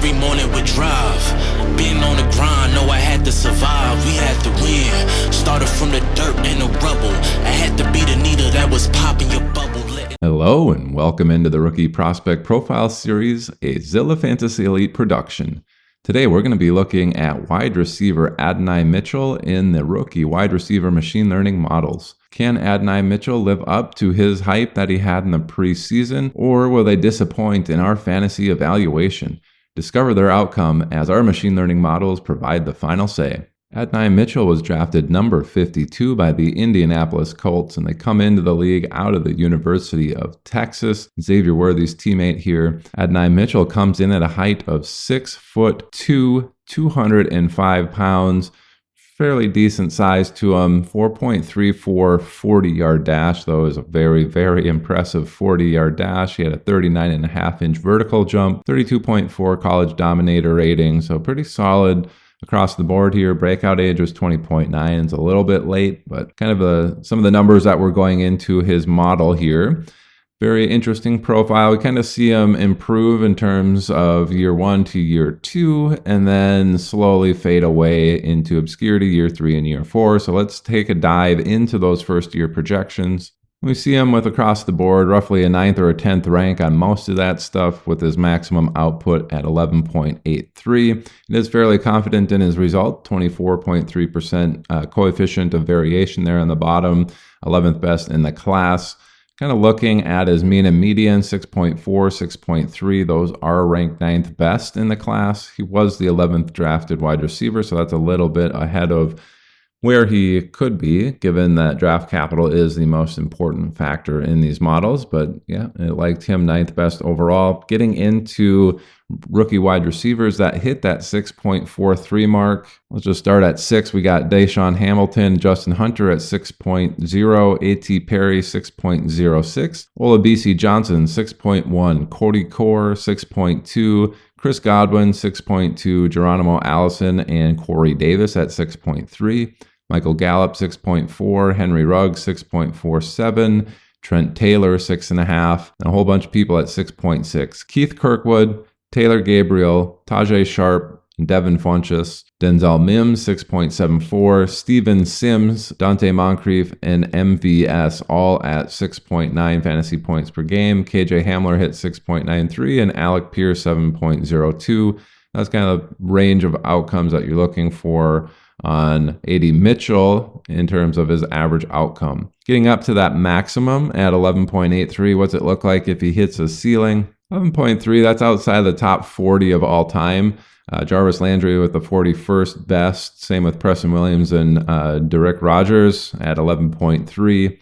every morning with drive. Being on the grind, know I had to survive. We had to win. Started from the dirt and the rubble. I had to be the needle that was popping your bubble. Hello and welcome into the Rookie Prospect Profile Series, a Zilla Fantasy Elite production. Today we're going to be looking at wide receiver Adonai Mitchell in the rookie wide receiver machine learning models. Can Adonai Mitchell live up to his hype that he had in the preseason, or will they disappoint in our fantasy evaluation? Discover their outcome as our machine learning models provide the final say. Adonai Mitchell was drafted number 52 by the Indianapolis Colts, and they come into the league out of the University of Texas. Xavier Worthy's teammate here. Adonai Mitchell comes in at a height of 6'2", 205 pounds. Fairly decent size to him. 4.34 40-yard dash, though, is a very, very impressive 40-yard dash. He had a 39.5-inch vertical jump, 32.4 college dominator rating, so pretty solid across the board here. Breakout age was 20.9. It's a little bit late, but kind of some of the numbers that we're going into his model here. Very interesting profile. We kind of see him improve in terms of year 1 to year 2, and then slowly fade away into obscurity year 3 and year 4. So let's take a dive into those first year projections. We see him with across the board roughly a 9th or a 10th rank on most of that stuff, with his maximum output at 11.83. It is fairly confident in his result, 24.3% coefficient of variation there on the bottom, 11th best in the class. Kind of looking at his mean and median, 6.4, 6.3. Those are ranked 9th best in the class. He was the 11th drafted wide receiver, so that's a little bit ahead of where he could be, given that draft capital is the most important factor in these models. But yeah, I liked him 9th best overall. Getting into rookie wide receivers that hit that 6.43 mark. Let's just start at 6. We got Deshaun Hamilton, Justin Hunter at 6.0, A.T. Perry 6.06, Olabisi Johnson 6.1, Cody Core 6.2, Chris Godwin 6.2, Geronimo Allison and Corey Davis at 6.3, Michael Gallup 6.4, Henry Ruggs 6.47, Trent Taylor 6.5, and a whole bunch of people at 6.6. Keith Kirkwood, Taylor Gabriel, Tajay Sharp, Devin Funchess, Denzel Mims 6.74, Steven Sims, Dante Moncrief, and MVS all at 6.9 fantasy points per game. KJ Hamler hit 6.93 and Alec Pierce 7.02. That's kind of the range of outcomes that you're looking for on AD Mitchell in terms of his average outcome. Getting up to that maximum at 11.83, what's it look like if he hits a ceiling? 11.3, that's outside the top 40 of all time. Jarvis Landry with the 41st best. Same with Preston Williams and Derek Rogers at 11.3.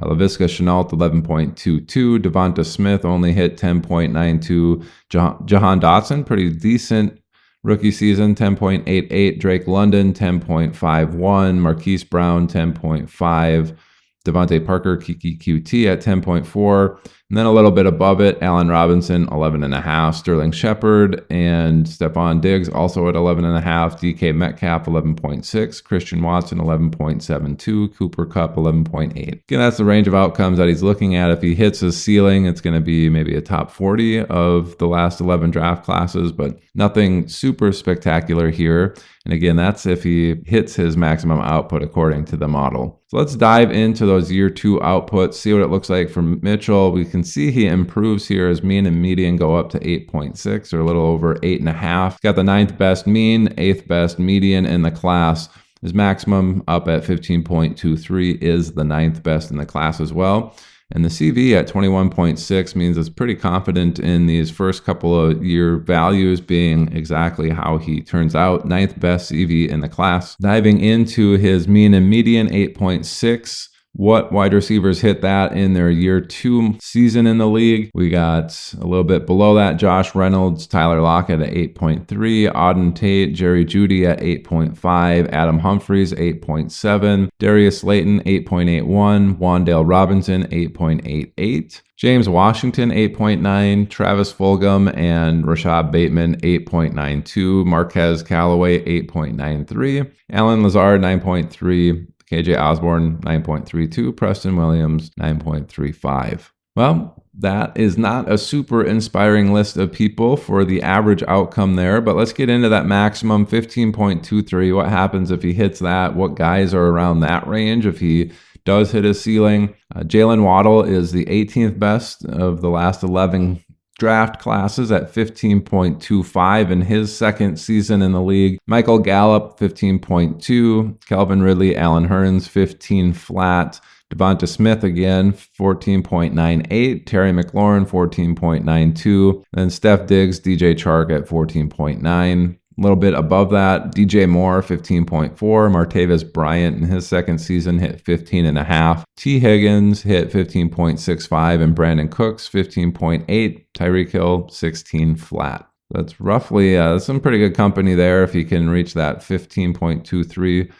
Laviska Shenault 11.22. Devonta Smith only hit 10.92. Jahan Dotson, pretty decent rookie season, 10.88. Drake London 10.51. Marquise Brown 10.5. Devontae Parker, Kiki QT at 10.4. And then a little bit above it, Allen Robinson, 11.5. Sterling Shepard and Stephon Diggs also at 11.5. DK Metcalf, 11.6. Christian Watson, 11.72. Cooper Kupp, 11.8. Again, that's the range of outcomes that he's looking at. If he hits his ceiling, it's going to be maybe a top 40 of the last 11 draft classes, but nothing super spectacular here. And again, that's if he hits his maximum output according to the model. So let's dive into those year 2 outputs, see what it looks like for Mitchell. We can see he improves here as mean and median go up to 8.6 or a little over 8.5. Got the 9th best mean, 8th best median in the class. His maximum up at 15.23 is the 9th best in the class as well. And the CV at 21.6 means it's pretty confident in these first couple of year values being exactly how he turns out. 9th best CV in the class. Diving into his mean and median, 8.6. What wide receivers hit that in their year 2 season in the league? We got a little bit below that, Josh Reynolds, Tyler Lockett at 8.3, Auden Tate, Jerry Jeudy at 8.5, Adam Humphries 8.7, Darius Slayton 8.81, Wan'Dale Robinson 8.88, James Washington 8.9, Travis Fulgham and Rashad Bateman 8.92, Marquez Callaway 8.93, Alan Lazard 9.3, KJ Osborne 9.32, Preston Williams 9.35. Well, that is not a super inspiring list of people for the average outcome there, but let's get into that maximum 15.23. What happens if he hits that? What guys are around that range if he does hit his ceiling? Jalen Waddle is the 18th best of the last 11 draft classes at 15.25 in his second season in the league. Michael Gallup, 15.2. Calvin Ridley, Allen Hurns, 15 flat. Devonta Smith again, 14.98. Terry McLaurin, 14.92. Then Steph Diggs, DJ Chark at 14.9. A little bit above that, DJ Moore, 15.4. Martavis Bryant in his second season hit 15.5. T. Higgins hit 15.65. And Brandon Cooks, 15.8. Tyreek Hill, 16 flat. That's roughly some pretty good company there if you can reach that 15.23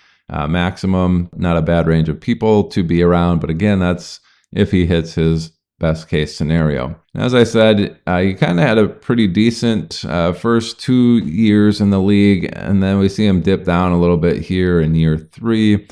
maximum. Not a bad range of people to be around, but again, that's if he hits his best case scenario. As I said, he kind of had a pretty decent first 2 years in the league, and then we see him dip down a little bit here in year 3.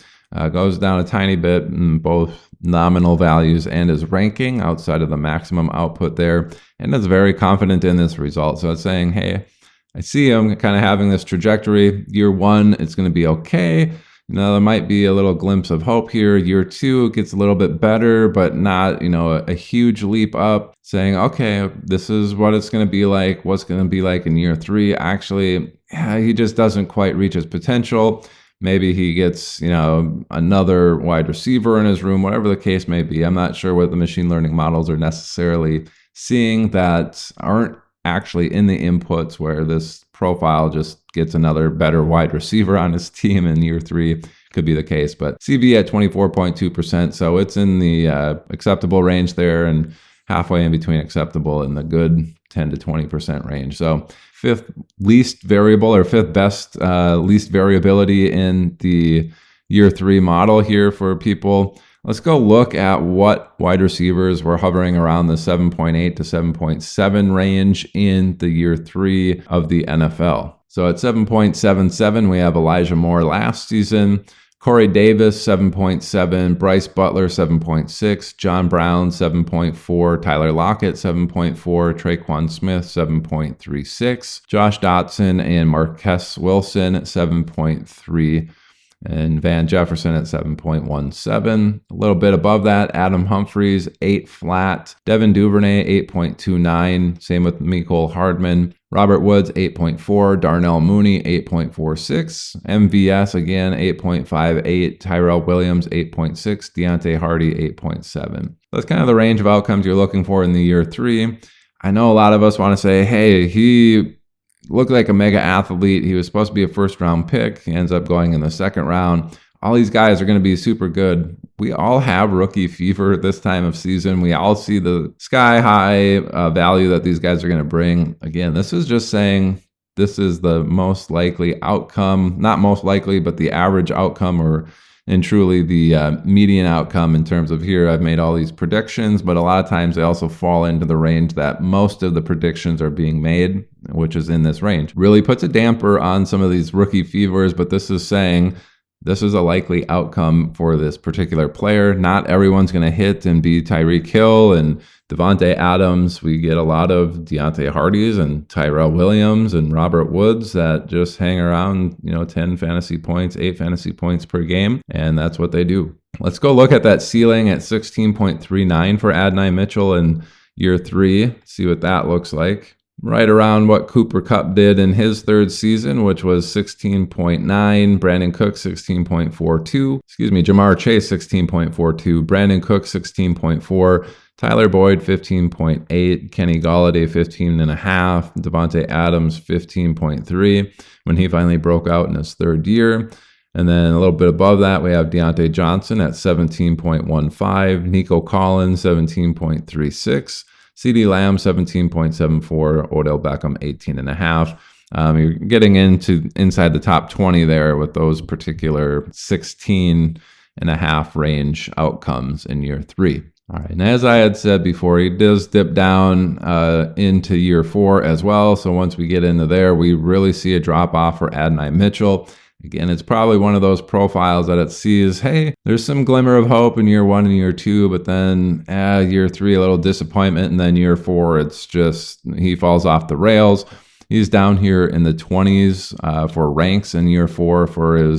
Goes down a tiny bit in both nominal values and his ranking outside of the maximum output there, and is very confident in this result. So it's saying, hey, I see him kind of having this trajectory. Year 1, it's going to be okay. There might be a little glimpse of hope here. Year 2, it gets a little bit better, but not, a huge leap up. Saying, okay, this is what it's going to be like. What's going to be like in year 3? Actually, he just doesn't quite reach his potential. Maybe he gets, another wide receiver in his room, whatever the case may be. I'm not sure what the machine learning models are necessarily seeing that aren't actually in the inputs, where this profile just gets another better wide receiver on his team in year 3. Could be the case, but CV at 24.2%. So it's in the acceptable range there, and halfway in between acceptable and the good 10 to 20% range. So fifth least variable, or fifth best least variability in the year 3 model here for people. Let's go look at what wide receivers were hovering around the 7.8 to 7.7 range in the year 3 of the NFL. So at 7.77, we have Elijah Moore last season, Corey Davis, 7.7, Bryce Butler, 7.6, John Brown, 7.4, Tyler Lockett, 7.4, Traquan Smith, 7.36, Josh Dotson and Marquess Wilson, 7.3, and Van Jefferson at 7.17. A little bit above that, Adam Humphries, 8 flat. Devin Duvernay, 8.29. Same with Mecole Hardman. Robert Woods, 8.4. Darnell Mooney, 8.46. MVS, again, 8.58. Tyrell Williams, 8.6. Deontay Hardy, 8.7. That's kind of the range of outcomes you're looking for in the year 3. I know a lot of us want to say, hey, he looked like a mega athlete. He was supposed to be a first-round pick. He ends up going in the second round. All these guys are going to be super good. We all have rookie fever at this time of season. We all see the sky-high value that these guys are going to bring. Again, this is just saying this is the most likely outcome. Not most likely, but the average outcome, and truly the median outcome in terms of here. I've made all these predictions, but a lot of times they also fall into the range that most of the predictions are being made, which is in this range. Really puts a damper on some of these rookie fevers, but this is saying this is a likely outcome for this particular player. Not everyone's going to hit and be Tyreek Hill and Devontae Adams. We get a lot of Deontay Hardys and Tyrell Williams and Robert Woods that just hang around, 10 fantasy points, 8 fantasy points per game, and that's what they do. Let's go look at that ceiling at 16.39 for Adonai Mitchell in year 3, see what that looks like. Right around what Cooper Kupp did in his third season, which was 16.9. Brandon Cook, 16.42. Jamar Chase, 16.42. Brandon Cook, 16.4. Tyler Boyd, 15.8. Kenny Golladay, 15.5. Devontae Adams, 15.3 when he finally broke out in his third year. And then a little bit above that, we have Deontay Johnson at 17.15. Nico Collins, 17.36. CeeDee Lamb, 17.74. Odell Beckham, 18.5. You're getting inside the top 20 there with those particular 16.5 range outcomes in year 3. All right, and as I had said before, he does dip down into year 4 as well. So once we get into there, we really see a drop off for Adonai Mitchell. Again, it's probably one of those profiles that it sees, hey, there's some glimmer of hope in year 1 and year 2, but then year 3, a little disappointment, and then year 4, it's just, he falls off the rails. He's down here in the 20s for ranks in year 4 for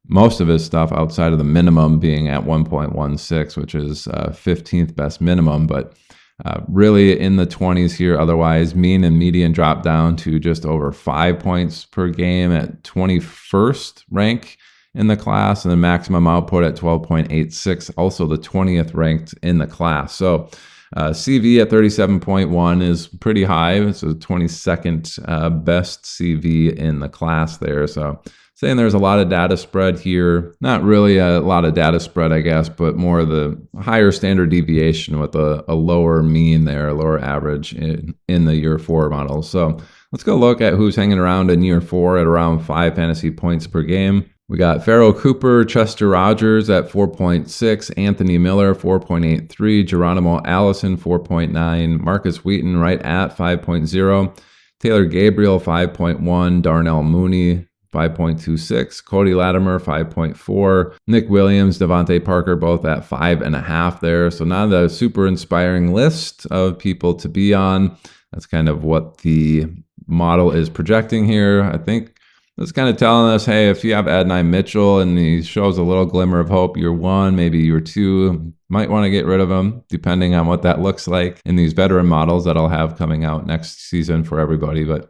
most of his stuff outside of the minimum being at 1.16, which is 15th best minimum, but really in the 20s here. Otherwise, mean and median drop down to just over 5 points per game at 21st rank in the class, and the maximum output at 12.86, also the 20th ranked in the class. So CV at 37.1 is pretty high. It's a 22nd best CV in the class there. So saying there's a lot of data spread here. Not really a lot of data spread, I guess, but more the higher standard deviation with a lower mean there, a lower average in the year 4 model. So let's go look at who's hanging around in year 4 at around 5 fantasy points per game. We got Farrell Cooper, Chester Rogers at 4.6, Anthony Miller 4.83, Geronimo Allison 4.9, Marcus Wheaton right at 5.0, Taylor Gabriel 5.1, Darnell Mooney 5.26, Cody Latimer 5.4, Nick Williams, Devontae Parker both at 5.5 there. So not a super inspiring list of people to be on. That's kind of what the model is projecting here. I think that's kind of telling us, hey, if you have Adonai Mitchell and he shows a little glimmer of hope year 1, maybe year 2, might want to get rid of him, depending on what that looks like in these veteran models that I'll have coming out next season for everybody. But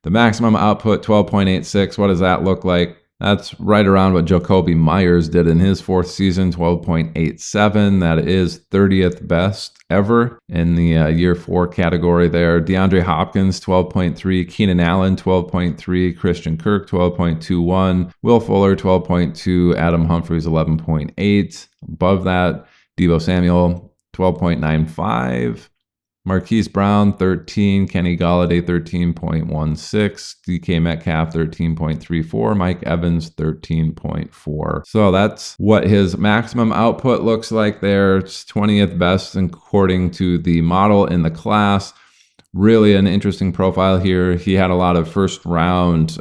the maximum output, 12.86. What does that look like? That's right around what Jacoby Myers did in his 4th season, 12.87. That is 30th best ever in the year 4 category there. DeAndre Hopkins, 12.3. Keenan Allen, 12.3. Christian Kirk, 12.21. Will Fuller, 12.2. Adam Humphries, 11.8. Above that, Deebo Samuel, 12.95. Marquise Brown, 13. Kenny Golladay, 13.16. DK Metcalf, 13.34. Mike Evans, 13.4. So that's what his maximum output looks like there. It's 20th best according to the model in the class. Really an interesting profile here. He had a lot of first round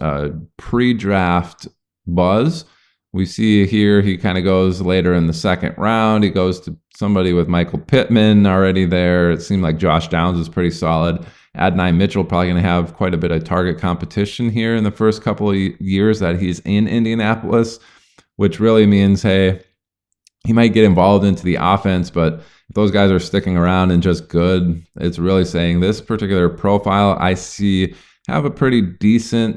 pre-draft buzz. We see here he kind of goes later in the 2nd round. He goes to somebody with Michael Pittman already there. It seemed like Josh Downs was pretty solid. Adonai Mitchell probably going to have quite a bit of target competition here in the first couple of years that he's in Indianapolis, which really means, hey, he might get involved into the offense, but if those guys are sticking around and just good, it's really saying this particular profile I see have a pretty decent,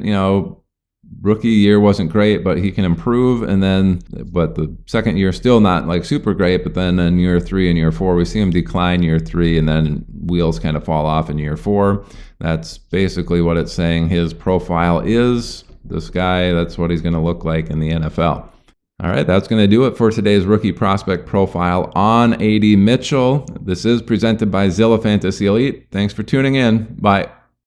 rookie year wasn't great, but he can improve. And then, but the second year still not like super great. But then in year 3 and year 4, we see him decline year 3, and then wheels kind of fall off in year 4. That's basically what it's saying his profile is. This guy, that's what he's going to look like in the NFL. All right, that's going to do it for today's rookie prospect profile on AD Mitchell. This is presented by Zilla Fantasy Elite. Thanks for tuning in. Bye.